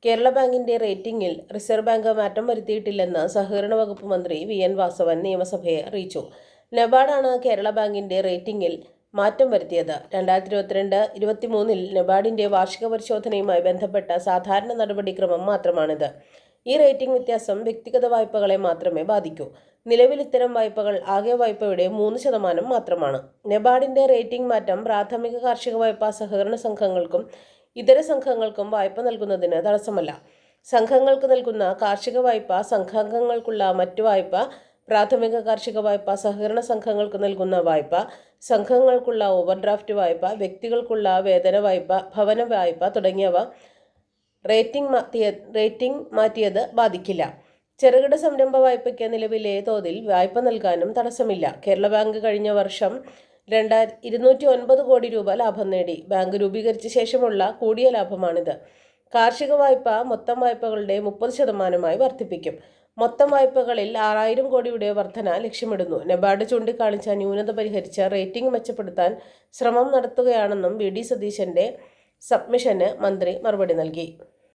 കേരള ബാങ്കിന്റെ റേറ്റിംഗിൽ reserve bank മാറ്റം വരുത്തിയിട്ടില്ലെന്ന് സഹകരണ വകുപ്പ് മന്ത്രി വി.എൻ. വാസവൻ നിയമസഭയെ അറിയിച്ചു. നബാർഡാണ് കേരള ബാങ്കിന്റെ റേറ്റിംഗിൽ മാറ്റം വരുത്തിയത്. 2022-23 നബാർഡിന്റെ വാർഷിക പരിശോധനയുമായി ബന്ധപ്പെട്ട സാധാരണ നടപടിക്രമം മാത്രമാണിത്. ഈ റേറ്റിംഗ് വ്യത്യാസം വ്യക്തിഗത വായ്പകളെ മാത്രമേ ബാധിക്കൂ. നിലവിൽ ഇത്തരം വായ്പകൾ ആകെ വായ്പയുടെ 3% മാത്രമാണ്. നബാർഡിന്റെ റേറ്റിംഗ് മാറ്റം പ്രാഥമിക കാർഷിക വായ്പാ സഹകരണ സംഘങ്ങൾക്കും ഇതര സംഘങ്ങൾക്കും വായ്പ നൽകുന്നതിന് തടസ്സമല്ല. സംഘങ്ങൾക്ക് നൽകുന്ന കാർഷിക വായ്പ, സംഘാംഗങ്ങൾക്കുള്ള മറ്റു വായ്പ, പ്രാഥമിക കാർഷിക വായ്പ, സഹകരണ സംഘങ്ങൾക്ക് നൽകുന്ന വായ്പ, സംഘങ്ങൾക്കുള്ള ഓവർഡ്രാഫ്റ്റ് വായ്പ, വ്യക്തികൾക്കുള്ള വേതന വായ്പ, ഭവന വായ്പ തുടങ്ങിയവ റേറ്റിംഗ് മാറ്റിയത് ബാധിക്കില്ല. ചെറുകിട സംരംഭ വായ്പയ്ക്ക് നിലവിലെ തോതിൽ വായ്പ നൽകാനും തടസ്സമില്ല. കേരള ബാങ്ക് കഴിഞ്ഞ വർഷം 209 കോടി രൂപ ലാഭം നേടി. ബാങ്ക് രൂപീകരിച്ച ശേഷമുള്ള കൂടിയ ലാഭമാണിത്. കാർഷിക വായ്പ മൊത്തം വായ്പകളുടെ 30% വർദ്ധിപ്പിക്കും. മൊത്തം വായ്പകളിൽ 6000 കോടിയുടെ വർധന ലക്ഷ്യമിടുന്നു. നബാർഡ് ചൂണ്ടിക്കാണിച്ച ന്യൂനത പരിഹരിച്ച് റേറ്റിംഗ് മെച്ചപ്പെടുത്താൻ ശ്രമം നടത്തുകയാണെന്നും വി.ഡി. സതീശന്റെ സബ്മിഷന് മന്ത്രി മറുപടി നൽകി.